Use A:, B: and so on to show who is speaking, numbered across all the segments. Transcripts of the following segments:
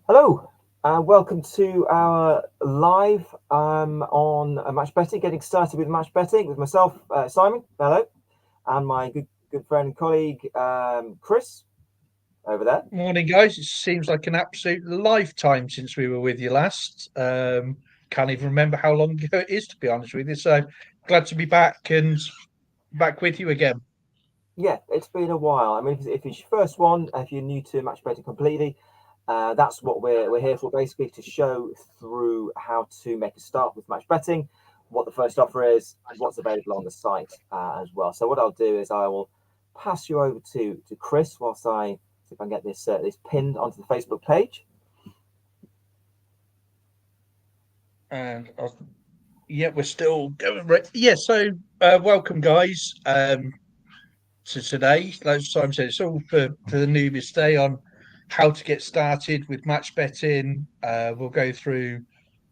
A: Hello, and welcome to our live on match betting. Getting started with match betting with myself, Simon. Hello, and my good friend and colleague Chris over there.
B: Morning, guys. It seems like an absolute lifetime since we were with you last. Can't even remember how long ago it is, to be honest with you. So glad to be back and back with you again.
A: Yeah, it's been a while. I mean, if it's your first one, if you're new to match betting completely, that's what we're here for, basically, to show through how to make a start with match betting, what the first offer is, what's available on the site as well. So what I'll do is I will pass you over to Chris whilst I see if I can get this pinned onto the Facebook page.
B: And yeah, we're still going. Right. Yeah, so welcome, guys. To today, like Simon said, it's all for the newbies today on how to get started with match betting. We'll go through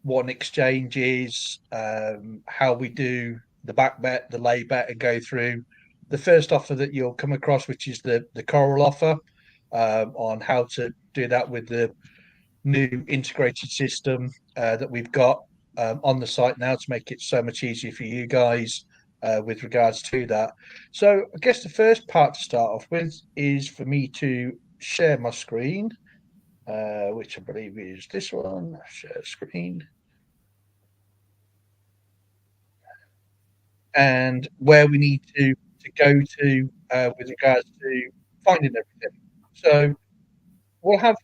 B: what an exchange is, how we do the back bet, the lay bet, and go through the first offer that you'll come across, which is the Coral offer, on how to do that with the new integrated system that we've got on the site now to make it so much easier for you guys with regards to that. So I guess the first part to start off with is for me to share my screen, which I believe is this one. Share screen. And where we need to go to with regards to finding everything. So we'll have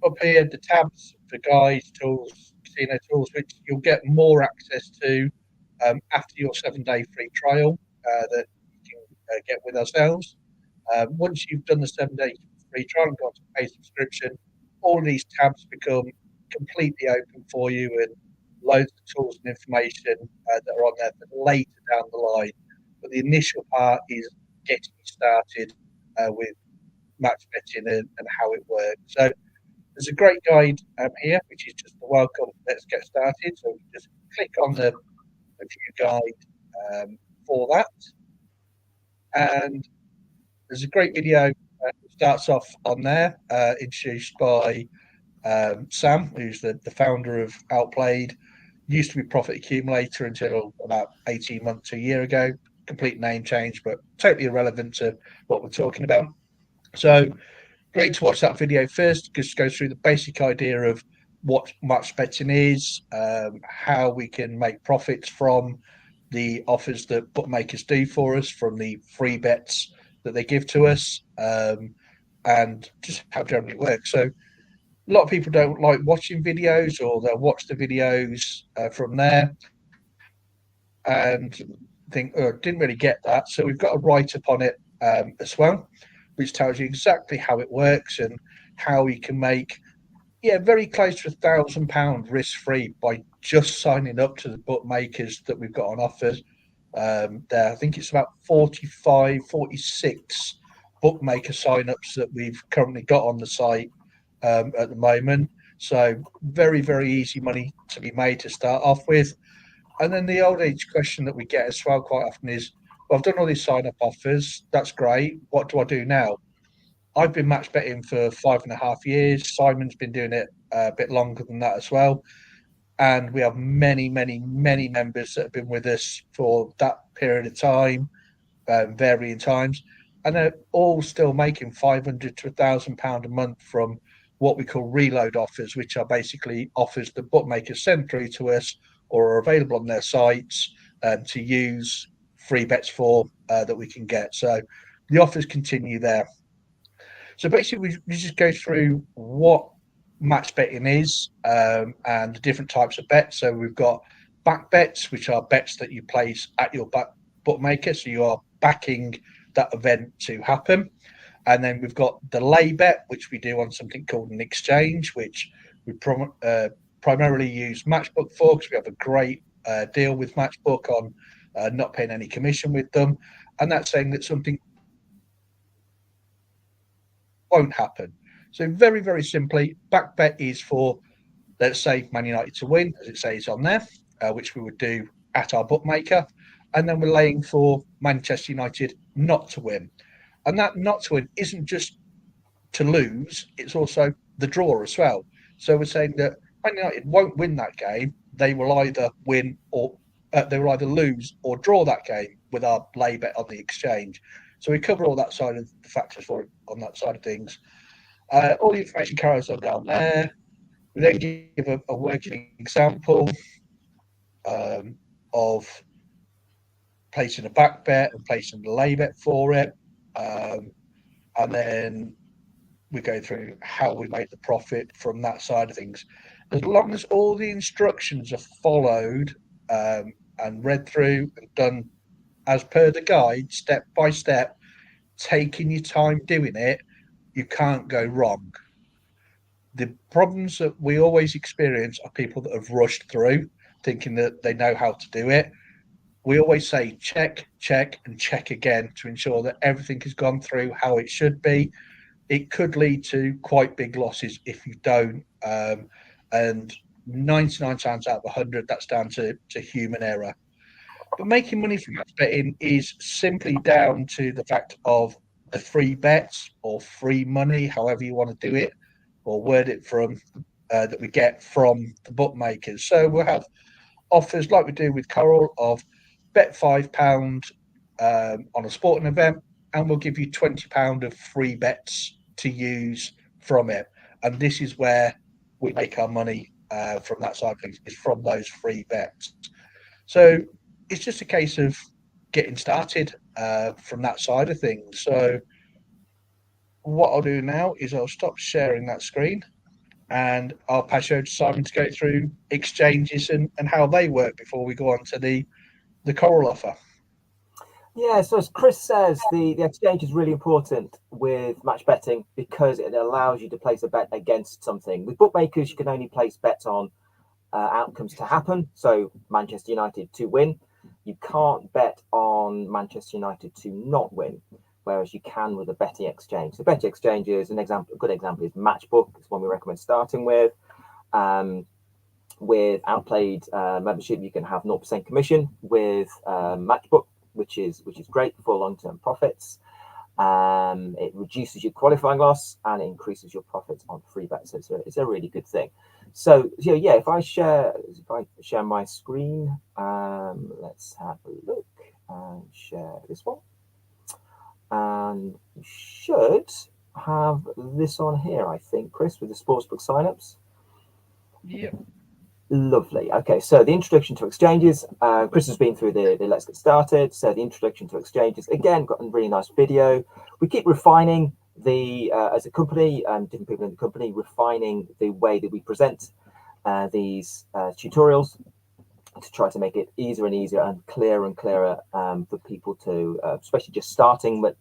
B: up here the tabs for guides, tools, casino tools, which you'll get more access to after your 7 day free trial that you can get with ourselves. Once you've done the 7 day free trial and got a paid subscription, all of these tabs become completely open for you and loads of tools and information that are on there for later down the line. But the initial part is getting you started with match betting and how it works. So there's a great guide here, which is just the welcome. Let's get started. So we just click on the view guide for that. And there's a great video that starts off on there, introduced by Sam, who's the founder of Outplayed. Used to be Profit Accumulator until about 18 months to a year ago. Complete name change, but totally irrelevant to what we're talking about. So great to watch that video first, because it goes through the basic idea of what match betting is, how we can make profits from the offers that bookmakers do for us, from the free bets that they give to us, and just how generally it works. So a lot of people don't like watching videos, or they'll watch the videos from there and think, oh, didn't really get that. So we've got a write up on it as well, which tells you exactly how it works and how you can make, yeah, very close to £1,000 risk free by just signing up to the bookmakers that we've got on offers. There, I think it's about 45, 46 bookmaker sign-ups that we've currently got on the site at the moment. So very, very easy money to be made to start off with. And then the old age question that we get as well quite often is, well, I've done all these sign-up offers. That's great. What do I do now? I've been match betting for 5.5 years. Simon's been doing it a bit longer than that as well. And we have many, many, many members that have been with us for that period of time, varying times, and they're all still making £500 to £1,000 a month from what we call reload offers, which are basically offers the bookmakers send through to us or are available on their sites to use free bets for that we can get. So the offers continue there. So basically, we just go through what match betting is and the different types of bets. So we've got back bets, which are bets that you place at your bookmaker. So you are backing that event to happen. And then we've got the lay bet, which we do on something called an exchange, which we primarily use Matchbook for, because we have a great deal with Matchbook on not paying any commission with them. And that's saying that something won't happen. So very, very simply, back bet is for, let's say, Man United to win, as it says on there, which we would do at our bookmaker. And then we're laying for Manchester United not to win. And that not to win isn't just to lose, it's also the draw as well. So we're saying that Man United won't win that game. They will either win or they will either lose or draw that game with our lay bet on the exchange. So we cover all that side of the factors for it on that side of things. All the information carries on down there. We then give a working example of placing a back bet and placing a lay bet for it. And then we go through how we make the profit from that side of things. As long as all the instructions are followed and read through and done as per the guide, step by step, taking your time doing it, you can't go wrong. The problems that we always experience are people that have rushed through thinking that they know how to do it. We always say check, check, and check again to ensure that everything has gone through how it should be. It could lead to quite big losses if you don't. And 99 times out of 100, that's down to human error. But making money from match betting is simply down to the fact of the free bets or free money, however you want to do it, or word it from that we get from the bookmakers. So we'll have offers like we do with Coral of bet £5 on a sporting event, and we'll give you £20 of free bets to use from it. And this is where we make our money from that side of things, is from those free bets. So it's just a case of getting started from that side of things. So what I'll do now is I'll stop sharing that screen and I'll pass you over to Simon to go through exchanges and how they work before we go on to the Coral offer.
A: Yeah, so as Chris says, the exchange is really important with match betting because it allows you to place a bet against something. With bookmakers, you can only place bets on outcomes to happen. So Manchester United to win. You can't bet on Manchester United to not win, whereas you can with a betting exchange. The betting exchange is a good example is Matchbook. It's one we recommend starting with. With Outplayed membership, you can have 0% commission with Matchbook, which is great for long-term profits. It reduces your qualifying loss and it increases your profits on free bets. So it's a really good thing. So yeah, if I share my screen, let's have a look and share this one, and you should have this on here, I think, Chris, with the sportsbook signups.
B: Yeah.
A: Lovely. Okay, so the introduction to exchanges. Chris has been through the Let's Get Started. So the introduction to exchanges, again, got a really nice video. We keep refining as a company, different people in the company, refining the way that we present these tutorials to try to make it easier and easier and clearer for people to, especially just starting, but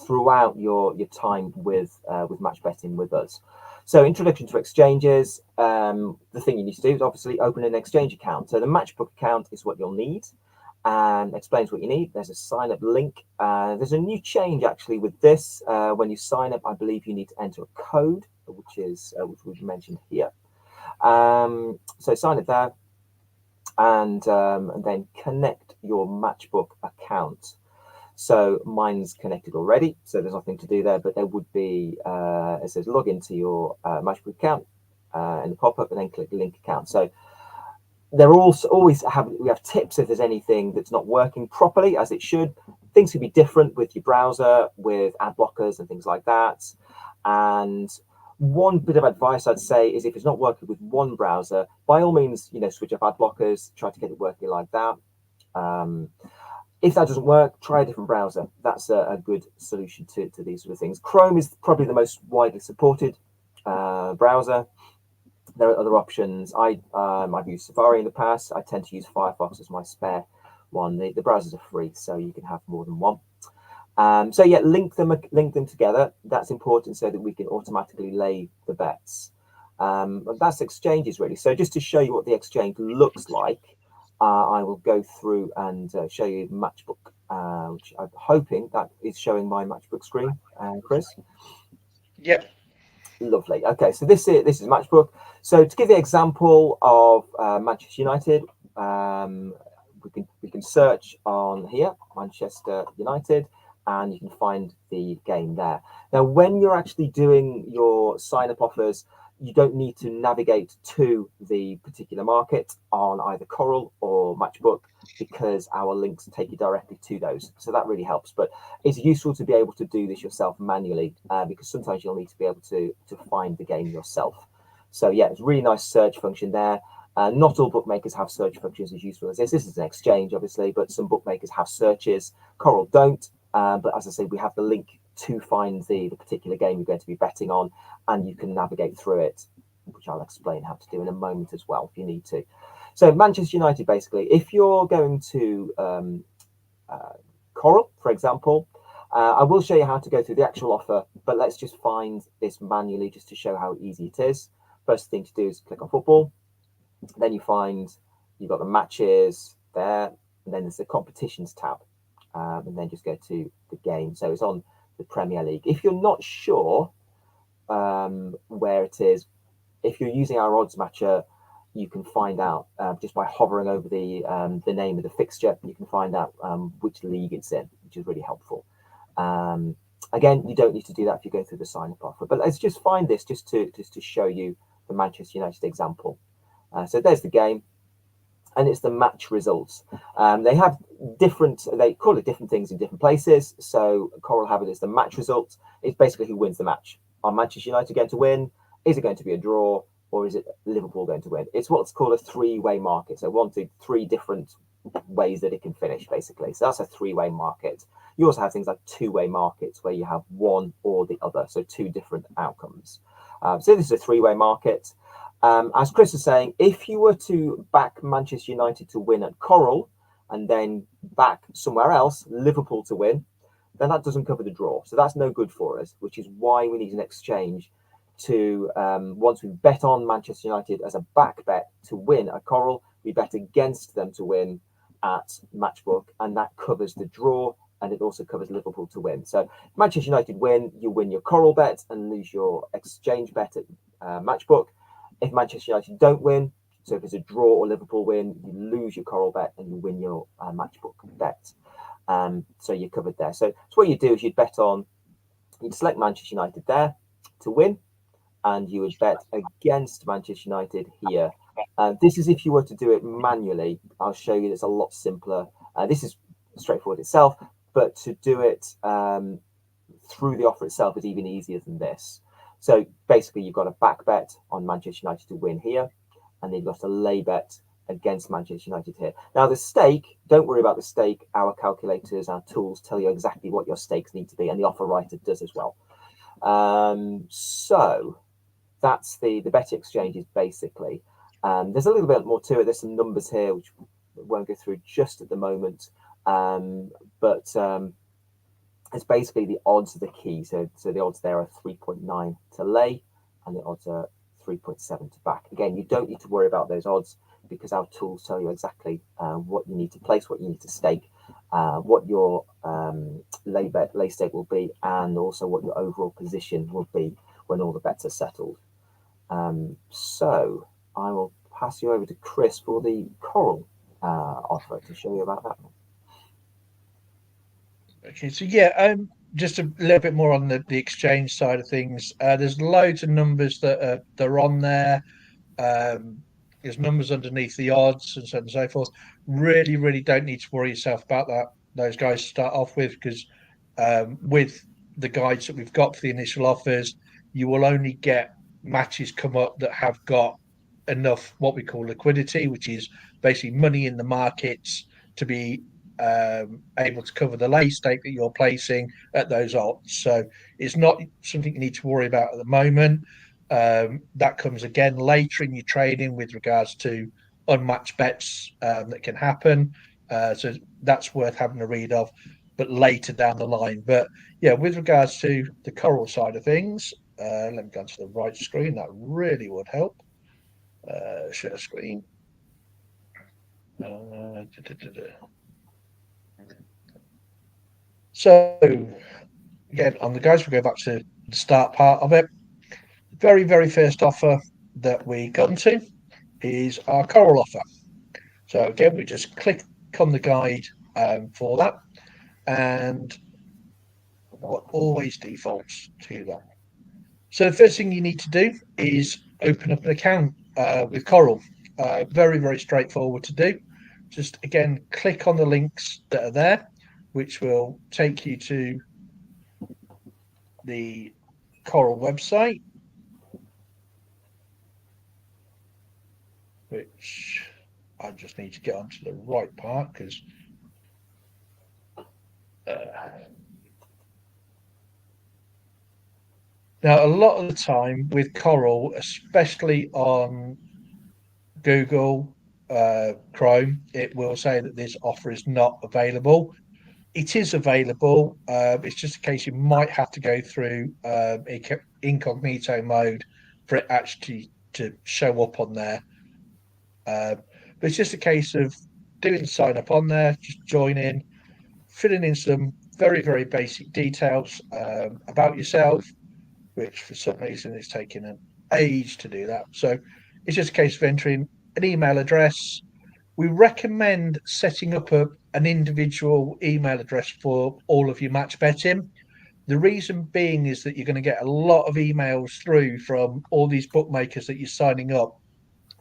A: throughout your time with match betting with us. So introduction to exchanges, the thing you need to do is obviously open an exchange account. So the Matchbook account is what you'll need and explains what you need. There's a sign up link. There's a new change actually with this. When you sign up, I believe you need to enter a code, which we've mentioned here. So sign up there and then connect your Matchbook account. So mine's connected already, so there's nothing to do there, but there would be, it says log into your Matchbook account in the pop-up and then click link account. So there also we have tips if there's anything that's not working properly as it should. Things could be different with your browser, with ad blockers and things like that. And one bit of advice I'd say is if it's not working with one browser, by all means, switch off ad blockers, try to get it working like that. If that doesn't work, try a different browser. That's a good solution to these sort of things. Chrome is probably the most widely supported browser. There are other options. I've used Safari in the past. I tend to use Firefox as my spare one. The browsers are free, so you can have more than one. So yeah, link them together. That's important so that we can automatically lay the bets. That's exchanges really. So just to show you what the exchange looks like, I will go through and show you Matchbook, which I'm hoping that is showing my Matchbook screen, Chris.
B: Yep.
A: Lovely. Okay, so this is Matchbook. So to give the example of Manchester United, we can search on here, Manchester United, and you can find the game there. Now, when you're actually doing your sign-up offers, you don't need to navigate to the particular market on either Coral or Matchbook, because our links take you directly to those. So that really helps. But it's useful to be able to do this yourself manually, because sometimes you'll need to be able to find the game yourself. So yeah, it's a really nice search function there. Not all bookmakers have search functions as useful as this. This is an exchange, obviously, but some bookmakers have searches. Coral don't. But as I say, we have the link to find the particular game you're going to be betting on, and you can navigate through it, which I'll explain how to do in a moment as well if you need to. So Manchester United, basically, if you're going to Coral, for example, I will show you how to go through the actual offer, but let's just find this manually just to show how easy it is. First thing to do is click on football. Then you find you've got the matches there, and then there's the competitions tab, and then just go to the game. So it's on the Premier League. If you're not sure where it is, if you're using our odds matcher, you can find out just by hovering over the name of the fixture. You can find out which league it's in, which is really helpful. Again, you don't need to do that if you're going through the sign-up offer. But let's just find this just to show you the Manchester United example. So there's the game, and it's the match results. They have they call it different things in different places. So Coral have it as the match results. It's basically who wins the match. Are Manchester United going to win? Is it going to be a draw? Or is it Liverpool going to win? It's what's called a three-way market. So 1, 2, 3 different ways that it can finish, basically. So that's a three-way market. You also have things like two-way markets where you have one or the other. So 2 different outcomes. So this is a three-way market. As Chris was saying, if you were to back Manchester United to win at Coral and then back somewhere else, Liverpool to win, then that doesn't cover the draw. So that's no good for us, which is why we need an exchange to, once we bet on Manchester United as a back bet to win at Coral, we bet against them to win at Matchbook, and that covers the draw, and it also covers Liverpool to win. So Manchester United win, you win your Coral bet and lose your exchange bet at Matchbook. If Manchester United don't win, so if it's a draw or Liverpool win, you lose your Coral bet and you win your Matchbook bet. So you're covered there. So what you do is you'd select Manchester United there to win, and you would bet against Manchester United here. This is if you were to do it manually. I'll show you it's a lot simpler. This is straightforward itself, but to do it through the offer itself is even easier than this. So basically, you've got a back bet on Manchester United to win here, and then you've got a lay bet against Manchester United here. Now, the stake, don't worry about the stake. Our calculators, our tools tell you exactly what your stakes need to be, and the offer writer does as well. So that's the bet exchanges, basically. There's a little bit more to it. There's some numbers here, which we won't go through just at the moment. But it's basically the odds are the key. So the odds there are 3.9 to lay, and the odds are 3.7 to back. Again, you don't need to worry about those odds because our tools tell you exactly what you need to place, what you need to stake, what your lay stake will be, and also what your overall position will be when all the bets are settled. So I will pass you over to Chris for the Coral offer to show you about that one.
B: Okay, so yeah, just a little bit more on the exchange side of things. There's loads of numbers that are on there. There's numbers underneath the odds and so on and so forth. Really, really don't need to worry yourself about that. Those guys to start off with, because with the guides that we've got for the initial offers, you will only get matches come up that have got enough what we call liquidity, which is basically money in the markets to be able to cover the lay stake that you're placing at those odds. So it's not something you need to worry about at the moment. That comes again later in your trading with regards to unmatched bets that can happen. So that's worth having a read of, but later down the line. But yeah, with regards to the Coral side of things, let me go to the right screen. That really would help. Share screen. So again, on the guys, we'll go back to the start part of it. The very, very first offer that we got into is our Coral offer. So again, we just click on the guide for that, and what always defaults to that. So the first thing you need to do is open up an account with Coral. Very, very straightforward to do. Just again, click on the links that are there, which will take you to the Coral website, which I just need to get onto the right part because now a lot of the time with Coral, especially on Google Chrome, it will say that this offer is not available. It is available. It's just a case you might have to go through incognito mode for it actually to show up on there. But it's just a case of doing the sign up on there, just join in, filling in some very, very basic details about yourself, which for some reason is taking an age to do that. So it's just a case of entering an email address. We recommend setting up an individual email address for all of your match betting. The reason being is that you're going to get a lot of emails through from all these bookmakers that you're signing up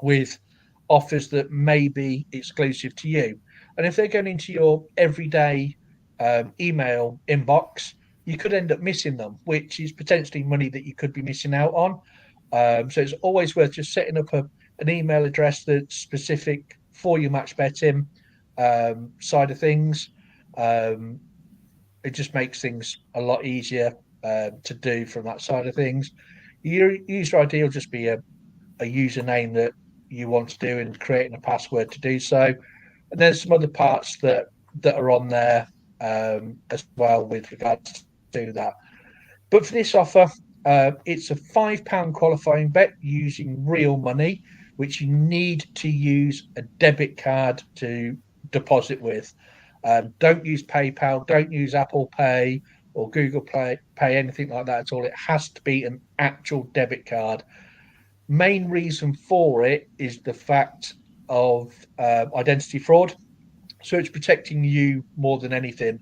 B: with offers that may be exclusive to you. And if they're going into your everyday email inbox, you could end up missing them, which is potentially money that you could be missing out on. So it's always worth just setting up an email address that's specific for your match betting side of things. It just makes things a lot easier to do from that side of things. Your user ID will just be a username that you want to do and creating a password to do so. And there's some other parts that are on there as well with regards to that. But for this offer, it's a £5 qualifying bet using real money, which you need to use a debit card to deposit with. Don't use PayPal, don't use Apple Pay or Google Pay, anything like that at all. It has to be an actual debit card. Main reason for it is the fact of identity fraud. So it's protecting you more than anything.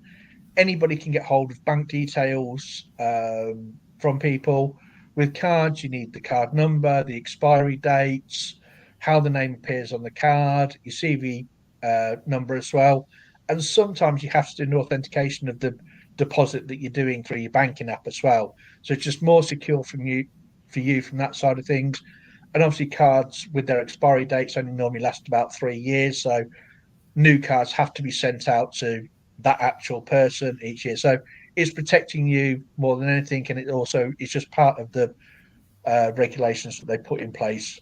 B: Anybody can get hold of bank details from people. With cards, you need the card number, the expiry dates, how the name appears on the card, your CV number as well. And sometimes you have to do an authentication of the deposit that you're doing through your banking app as well. So it's just more secure for you from that side of things. And obviously cards with their expiry dates only normally last about 3 years. So new cards have to be sent out to that actual person each year. So it's protecting you more than anything. And it also is just part of the regulations that they put in place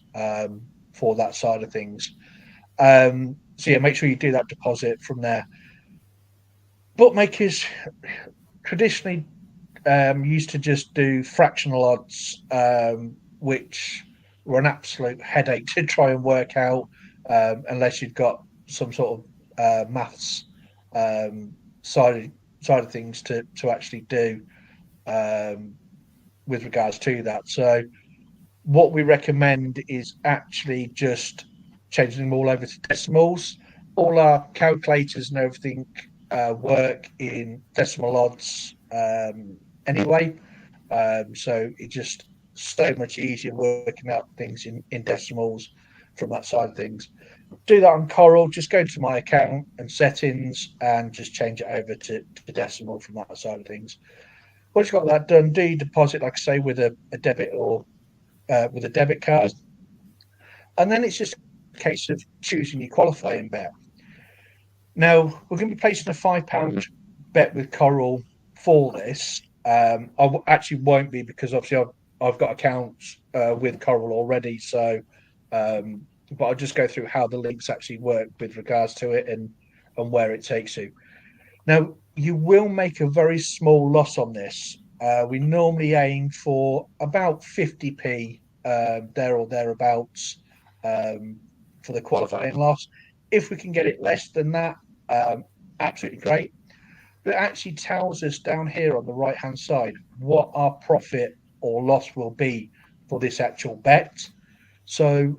B: for that side of things. So yeah, make sure you do that deposit from there. Bookmakers traditionally used to just do fractional odds, which were an absolute headache to try and work out unless you've got some sort of maths side of things to actually do with regards to that. So what we recommend is actually just changing them all over to decimals. All our calculators and everything work in decimal odds anyway. So it's just so much easier working out things in decimals from that side of things. Do that on Coral. Just go to my account and settings and just change it over to decimal from that side of things. Once you've got that done, do your deposit, like I say, with a debit or with a debit card. And then it's just a case of choosing your qualifying bet. Now, we're going to be placing a £5 bet with Coral for this. I actually won't be because obviously I've got accounts with Coral already. So, but I'll just go through how the links actually work with regards to it and where it takes you. Now, you will make a very small loss on this. We normally aim for about 50p there or thereabouts for the qualifying loss. If we can get it less than that, absolutely great. But it actually tells us down here on the right-hand side what our profit or loss will be for this actual bet. So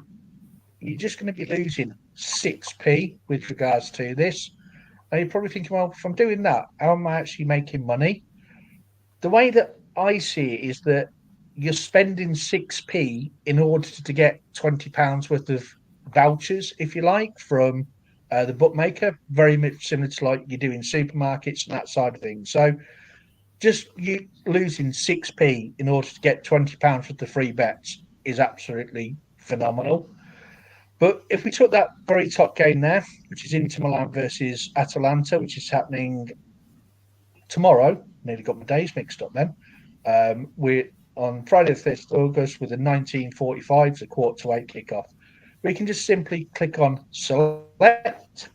B: you're just going to be losing 6p with regards to this. And you're probably thinking, well, if I'm doing that, how am I actually making money? The way that I see it is that you're spending 6p in order to get £20 worth of vouchers, if you like, from the bookmaker. Very much similar to like you do in supermarkets and that side of things. So just you losing 6p in order to get £20 worth of free bets is absolutely phenomenal. But if we took that very top game there, which is Inter Milan versus Atalanta, which is happening tomorrow, nearly got my days mixed up then. We're on Friday the 1st of August with a 19:45, so 7:45 kickoff. We can just simply click on select.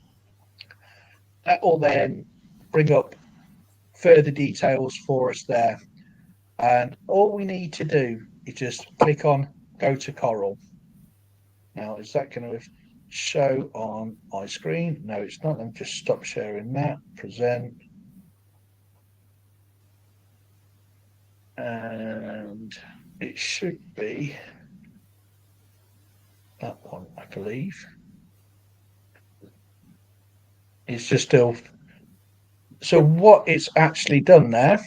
B: That will then bring up further details for us there. And all we need to do is just click on go to Coral. Now, is that going to show on iScreen? No, it's not. Let me just stop sharing that. Present. And it should be that one, I believe. It's just still. So what it's actually done there,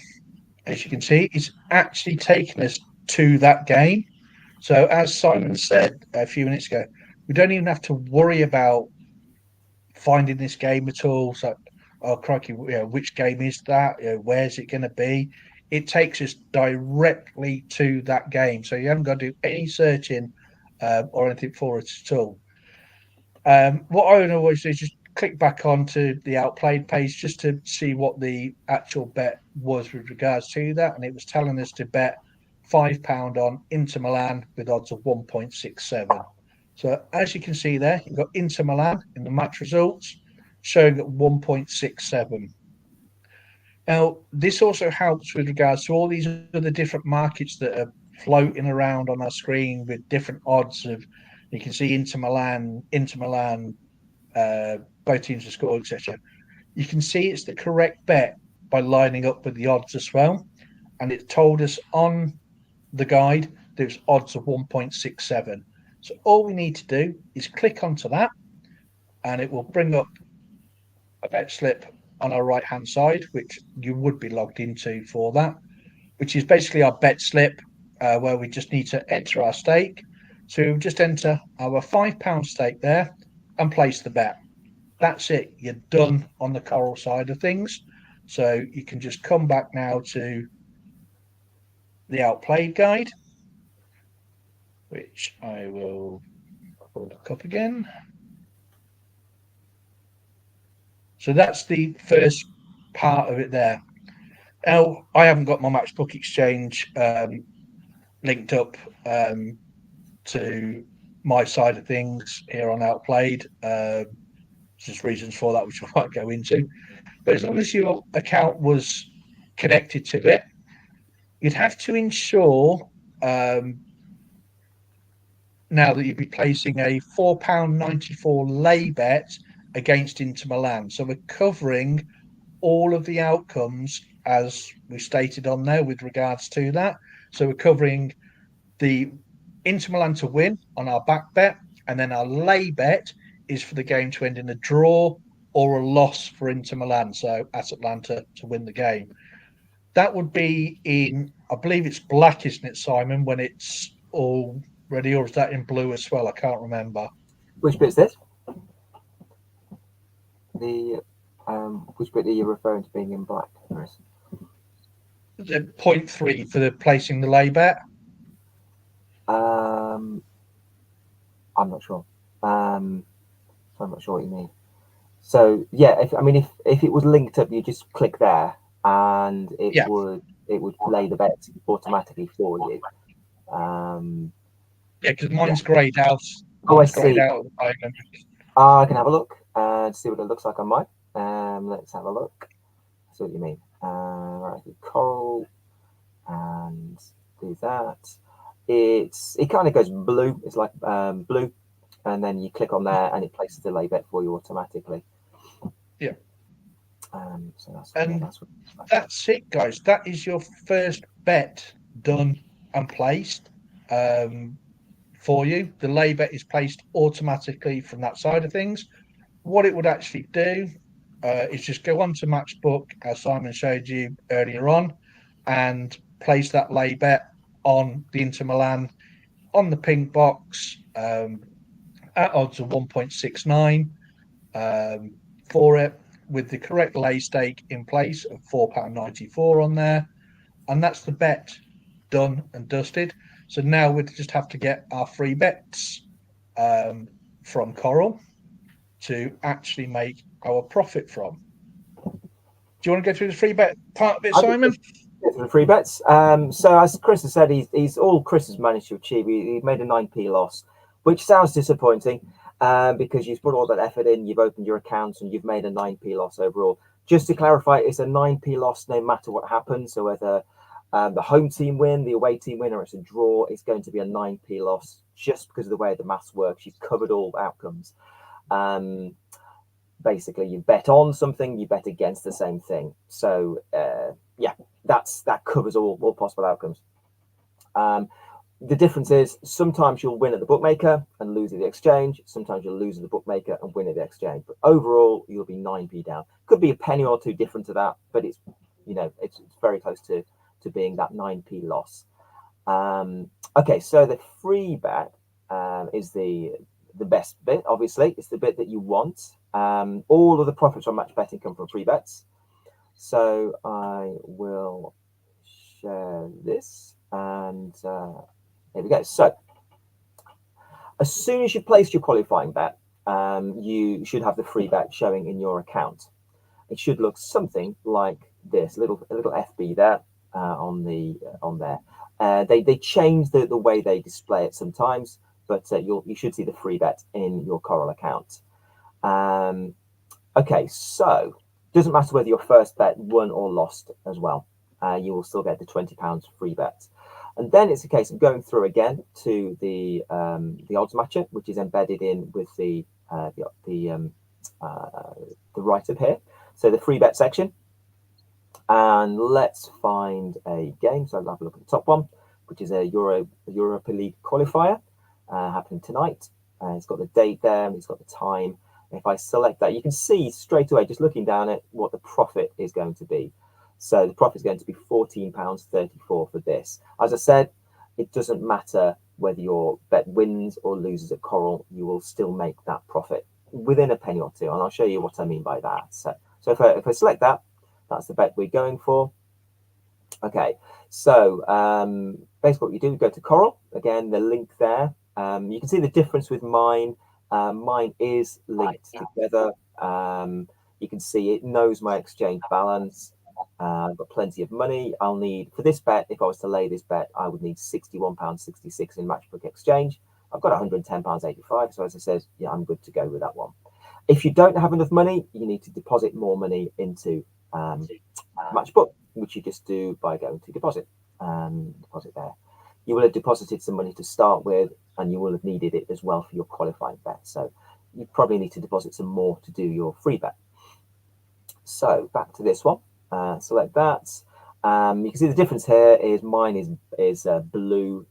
B: as you can see, is actually taken us to that game. So as Simon said a few minutes ago, we don't even have to worry about finding this game at all. So, oh crikey, which game is that? Where's it going to be? It takes us directly to that game, so you haven't got to do any searching or anything for it at all. What I would always do is just click back onto the Outplayed page just to see what the actual bet was with regards to that, and it was telling us to bet £5 on Inter Milan with odds of 1.67. So as you can see there, you've got Inter Milan in the match results showing at 1.67. Now, this also helps with regards to all these other different markets that are floating around on our screen with different odds of, you can see Inter Milan, both teams to score, etc. You can see it's the correct bet by lining up with the odds as well. And it told us on the guide there's odds of 1.67. So all we need to do is click onto that and it will bring up a bet slip on our right hand side, which you would be logged into for that, which is basically our bet slip where we just need to enter our stake. So we'll just enter our £5 stake there and place the bet. That's it. You're done on the Coral side of things. So you can just come back now to the Outplayed guide, which I will pull back up again. So that's the first part of it there. Now, I haven't got my Matchbook Exchange linked up to my side of things here on Outplayed. There's reasons for that, which I won't go into. But as long as your account was connected to it, you'd have to ensure now that you'd be placing a £4.94 lay bet against Inter Milan. So we're covering all of the outcomes as we stated on there with regards to that. So we're covering the Inter Milan to win on our back bet, and then our lay bet is for the game to end in a draw or a loss for Inter Milan, so at Atalanta to win the game. That would be in, I believe it's black, isn't it, Simon, when it's all ready, or is that in blue as well? I can't remember.
A: Which bit's this? Which bit are you referring to being in black, Chris?
B: The 0.3 for the placing the lay bet.
A: I'm not sure. I'm not sure what you mean. So yeah, if it was linked up, you just click there, and it would lay the bets automatically for you.
B: Because mine's greyed out.
A: Oh, I see. I can have a look and see what it looks like on mine. Let's have a look. See what you mean. Right, Coral, and do that. It kind of goes blue. It's like blue, and then you click on there, and it places the lay bet for you automatically.
B: Yeah.
A: So
B: that's it, guys. That is your first bet done and placed for you. The lay bet is placed automatically from that side of things. What it would actually do is just go on to Matchbook, as Simon showed you earlier on, and place that lay bet on the Inter Milan on the pink box at odds of 1.69 for it, with the correct lay stake in place of £4.94 on there. And that's the bet done and dusted. So now we just have to get our free bets from Coral to actually make our profit from. Do you want to go through the free bet part of it, Simon?
A: The free bets. So as Chris has said, he's all Chris has managed to achieve. He made a 9p loss, which sounds disappointing because you've put all that effort in, you've opened your accounts, and you've made a 9p loss overall. Just to clarify, it's a 9p loss no matter what happens. So whether the home team win, the away team win, or it's a draw, it's going to be a 9p loss just because of the way the maths works. You've covered all outcomes. Basically, you bet on something, you bet against the same thing. So yeah, that covers all possible outcomes. The difference is sometimes you'll win at the bookmaker and lose at the exchange. Sometimes you'll lose at the bookmaker and win at the exchange. But overall, you'll be 9p down. Could be a penny or two different to that, but it's it's very close to being that 9p loss. Okay, so the free bet is the best bit. Obviously, it's the bit that you want. All of the profits from match betting come from free bets. So I will share this, and here we go. So as soon as you place your qualifying bet, you should have the free bet showing in your account. It should look something like this, a little FB there on there. They change the way they display it sometimes, but you should see the free bet in your Coral account. Okay, so doesn't matter whether your first bet won or lost as well. You will still get the £20 free bet. And then it's a case of going through again to the odds matcher, which is embedded in with the write-up here. So the free bet section. And let's find a game. So I'll have a look at the top one, which is a Europa League qualifier happening tonight. It's got the date there, and it's got the time. If I select that, you can see straight away, just looking down at what the profit is going to be. So the profit is going to be £14.34 for this. As I said, it doesn't matter whether your bet wins or loses at Coral, you will still make that profit within a penny or two. And I'll show you what I mean by that. So if I select that, that's the bet we're going for. Okay, so basically what you do, go to Coral. Again, the link there. You can see the difference with mine. Mine is linked together. You can see it knows my exchange balance. I've got plenty of money. I'll need, for this bet, if I was to lay this bet, I would need £61.66 in Matchbook Exchange. I've got £110.85. So as I said, yeah, I'm good to go with that one. If you don't have enough money, you need to deposit more money into Matchbook, which you just do by going to deposit. Deposit there. You will have deposited some money to start with, and you will have needed it as well for your qualifying bet. So you probably need to deposit some more to do your free bet. So back to this one. Select that. You can see the difference here is mine is blue.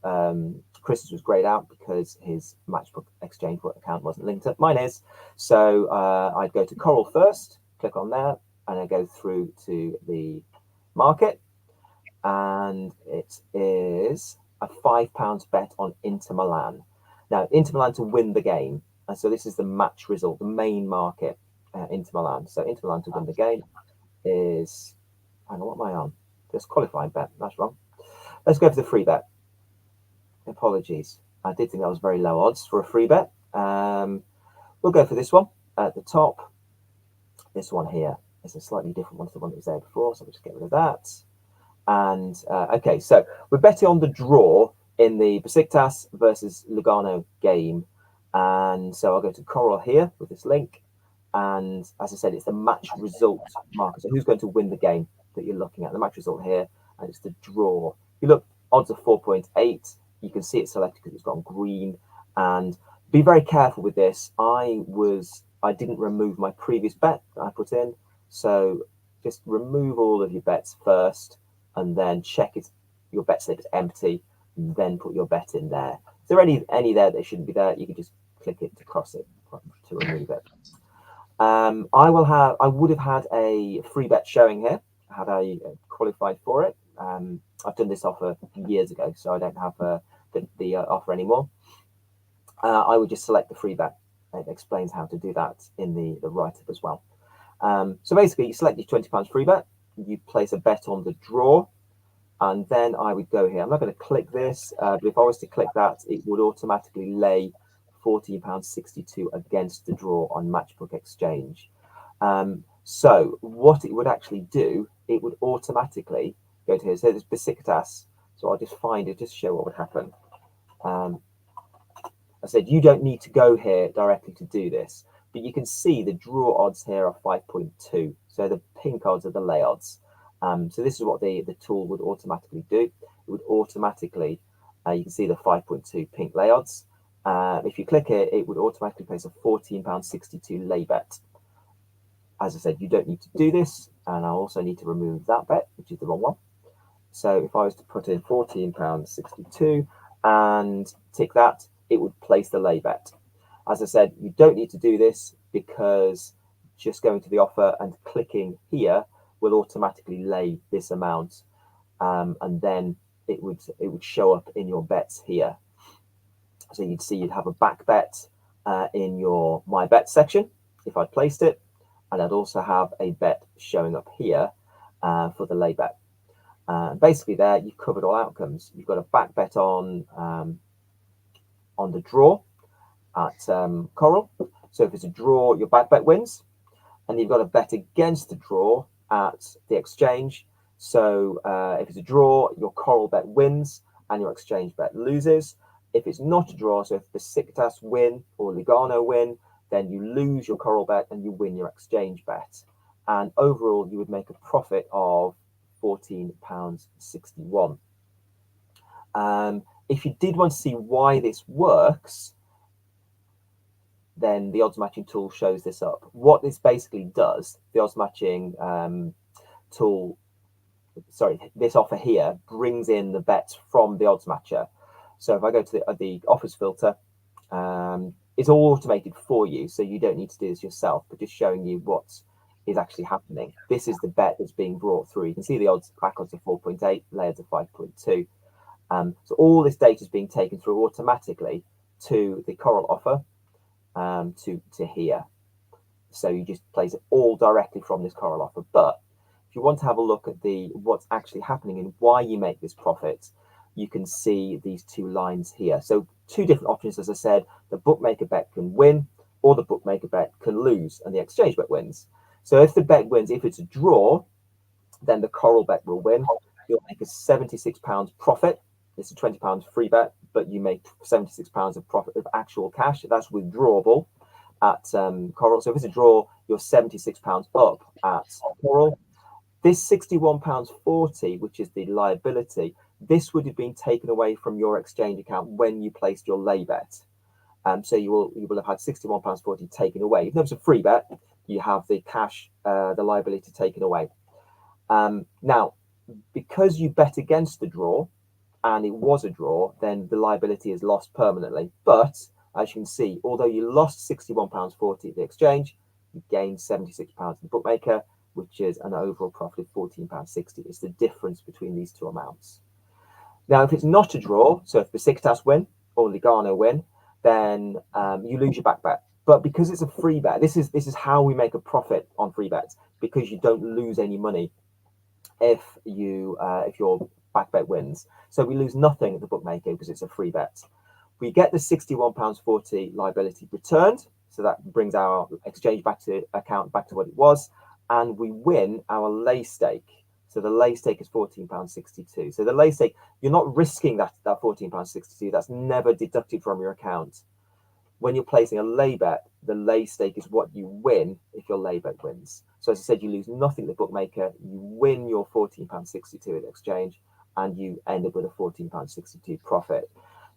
A: Chris's was grayed out because his Matchbook Exchange account wasn't linked up. Mine is. So I'd go to Coral first, click on there, and I go through to the market, and it is a £5 bet on Inter Milan. Now, Inter Milan to win the game, and so this is the match result, the main market, Inter Milan. So Inter Milan to win the game is, hang on, what am I on? Just qualifying bet, that's wrong. Let's go for the free bet. Apologies, I did think that was very low odds for a free bet. We'll go for this one at the top. This one here is a slightly different one to the one that was there before, so we'll just get rid of that. And okay, so we're betting on the draw in the Besiktas versus Lugano game. And so I'll go to Coral here with this link. And as I said, it's the match result marker. So who's going to win the game that you're looking at? The match result here, and it's the draw. You look, odds of 4.8. You can see it selected because it's gone green. And be very careful with this. I didn't remove my previous bet that I put in. So just remove all of your bets first, and then check your bet slip is empty, and then put your bet in there. If there are any there that shouldn't be there, you can just click it to cross it to remove it. I would have had a free bet showing here had I qualified for it. I've done this offer years ago, so I don't have the offer anymore. I would just select the free bet. It explains how to do that in the write-up as well. So basically, you select your £20 free bet, you place a bet on the draw, and then I would go here. I'm not going to click this, but if I was to click that, it would automatically lay £14.62 against the draw on Matchbook Exchange. So what it would actually do, it would automatically go to here. So there's Besiktas. So I'll just find it, just show what would happen. I said you don't need to go here directly to do this, but you can see the draw odds here are 5.2. So the pink odds are the lay odds. So this is what the tool would automatically do. It would automatically, you can see the 5.2 pink lay odds. If you click it, it would automatically place a £14.62 lay bet. As I said, you don't need to do this, and I also need to remove that bet, which is the wrong one. So if I was to put in £14.62 and tick that, it would place the lay bet. As I said, you don't need to do this because just going to the offer and clicking here will automatically lay this amount, and then it would show up in your bets here. So you'd see you'd have a back bet in your my bet section if I placed it, and I'd also have a bet showing up here for the lay bet. Basically, there you've covered all outcomes. You've got a back bet on the draw at Coral. So if it's a draw, your back bet wins, and you've got a bet against the draw at the exchange. So if it's a draw, your Coral bet wins and your exchange bet loses. If it's not a draw, so if Besiktas win or Lugano win, then you lose your Coral bet and you win your exchange bet. And overall, you would make a profit of £14.61. If you did want to see why this works, then the odds matching tool shows this up. What this basically does, the odds matching tool, this offer here brings in the bets from the odds matcher. So if I go to the offers filter, it's all automated for you, so you don't need to do this yourself, but just showing you what is actually happening. This is the bet that's being brought through. You can see the odds, back odds are 4.8, lay odds are 5.2. So all this data is being taken through automatically to the Coral offer, to here. So you just place it all directly from this Coral offer. But if you want to have a look at what's actually happening and why you make this profit, you can see these two lines here. So two different options, as I said, the bookmaker bet can win or the bookmaker bet can lose and the exchange bet wins. So if the bet wins, if it's a draw, then the Coral bet will win. You'll make a £76 profit. It's a £20 free bet, but you make £76 of profit of actual cash. That's withdrawable at Coral. So if it's a draw, you're £76 up at Coral. This £61.40, which is the liability, this would have been taken away from your exchange account when you placed your lay bet. So you will have had £61.40 taken away. If it's a free bet, you have the cash, the liability taken away. Now, because you bet against the draw, and it was a draw, then the liability is lost permanently. But as you can see, although you lost £61.40 at the exchange, you gained £76 at the bookmaker, which is an overall profit of £14.60. It's the difference between these two amounts. Now, if it's not a draw, so if Besiktas win or Lugano win, then you lose your back bet. But because it's a free bet, this is how we make a profit on free bets, because you don't lose any money if your back bet wins. So we lose nothing at the bookmaker because it's a free bet. We get the £61.40 liability returned, so that brings our exchange account back to what it was, and we win our lay stake. So the lay stake is £14.62. So the lay stake, you're not risking that £14.62. That's never deducted from your account. When you're placing a lay bet, the lay stake is what you win if your lay bet wins. So as I said, you lose nothing at the bookmaker, you win your £14.62 at exchange, and you end up with a £14.62 profit.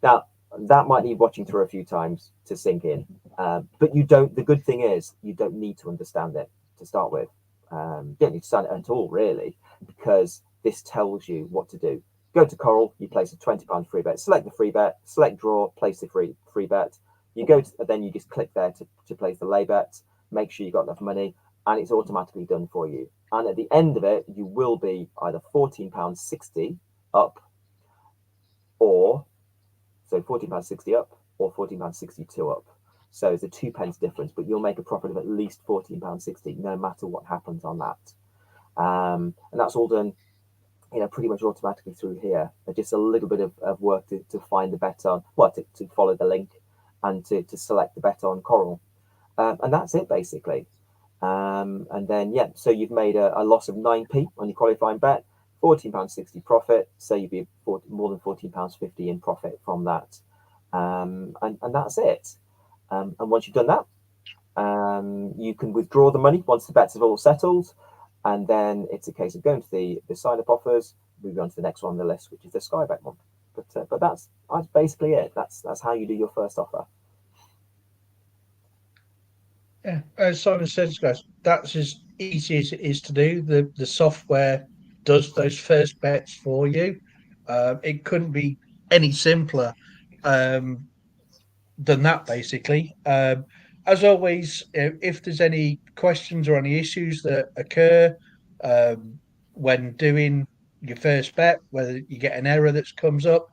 A: Now, that might need watching through a few times to sink in, but you don't. The good thing is you don't need to understand it to start with. You don't need to understand it at all, really, because this tells you what to do. Go to Coral, you place a £20 free bet, select the free bet, select draw, place the free bet. You go to, then you just click there to place the lay bet, make sure you've got enough money, and it's automatically done for you. and at the end of it, you will be either £14.60 up, or so £14.60 up or £14.62 up. So it's a 2p difference, but you'll make a profit of at least £14.60 no matter what happens on that. And that's all done, pretty much automatically through here. Just a little bit of work to find the bet on, well, to follow the link and to select the bet on Coral. And that's it basically. And then, yeah, so you've made a loss of 9p on your qualifying bet, £14.60 profit. So you'd be more than £14.50 in profit from that. And that's it. And once you've done that, you can withdraw the money once the bets have all settled. And then it's a case of going to the sign-up offers, moving on to the next one on the list, which is the Sky Bet one. But that's basically it. That's how you do your first offer.
B: Yeah, as Simon says, guys, that's as easy as it is to do. The software does those first bets for you. It couldn't be any simpler than that, basically. As always, if there's any questions or any issues that occur when doing your first bet, whether you get an error that comes up,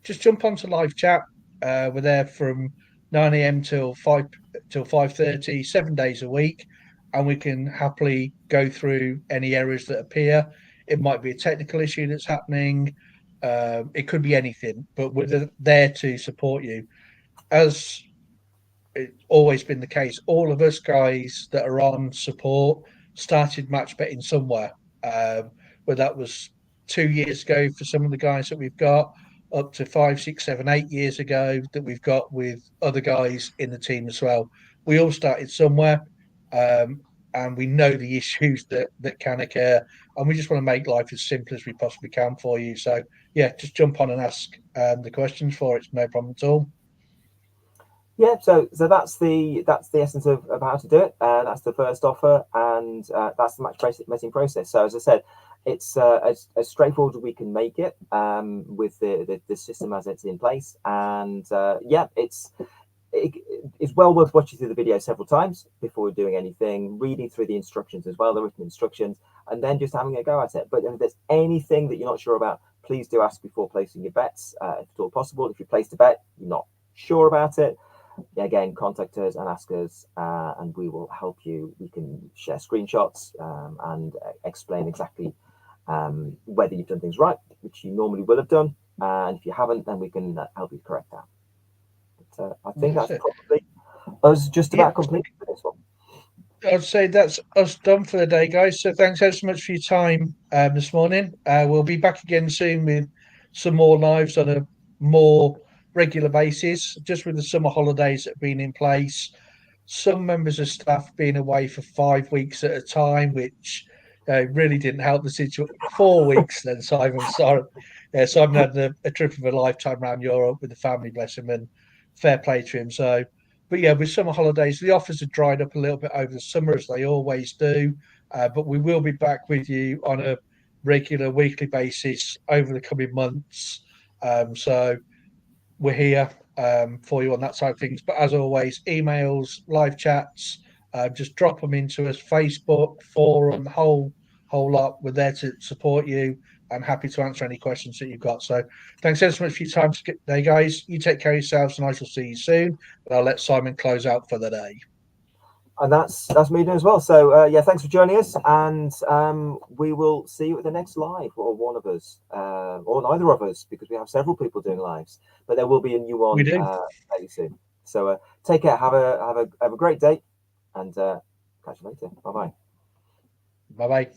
B: just jump onto live chat. We're there from 9 a.m. till 5:30, 7 days a week, and we can happily go through any errors that appear. It might be a technical issue that's happening. It could be anything, but we're there to support you. As it's always been the case, all of us guys that are on support started match betting somewhere. Where that was 2 years ago for some of the guys that we've got, up to 5, 6, 7, 8 years ago that we've got with other guys in the team as well. We all started somewhere, and we know the issues that can occur, and we just want to make life as simple as we possibly can for you. So yeah, just jump on and ask the questions for it. It's no problem at all.
A: Yeah, so that's the essence of how to do it. That's the first offer, and that's the match betting process. So as I said, it's as straightforward as we can make it with the system as it's in place. And yeah, it's well worth watching through the video several times before doing anything, reading through the instructions as well, the written instructions, and then just having a go at it. But if there's anything that you're not sure about, please do ask before placing your bets, if at all possible. If you placed a bet, you're not sure about it, again, contact us and ask us, and we will help you. We can share screenshots and explain exactly whether you've done things right, which you normally will have done, and if you haven't, then we can help you correct that. But I think that's probably us just about completed for this one.
B: I'd say that's us done for the day, guys. So thanks ever so much for your time this morning. We'll be back again soon with some more lives on a more regular basis, just with the summer holidays that have been in place. Some members of staff being away for 5 weeks at a time, which really didn't help the situation. 4 weeks then, Simon. Sorry. Simon had a trip of a lifetime around Europe with the family, bless him, and fair play to him. So, but yeah, with summer holidays, the offers have dried up a little bit over the summer, as they always do. But we will be back with you on a regular weekly basis over the coming months. So we're here for you on that side of things. But as always, emails, live chats, just drop them into us. Facebook, forum, the whole lot. We're there to support you. I'm happy to answer any questions that you've got. So thanks so much for your time today, guys. You take care of yourselves, and I shall see you soon. But I'll let Simon close out for the day.
A: And that's me doing as well. So yeah, thanks for joining us, and we will see you at the next live, or one of us, or neither of us, because we have several people doing lives. But there will be a new one very soon. So take care. Have a great day, and catch you later. Bye bye.
B: Bye bye.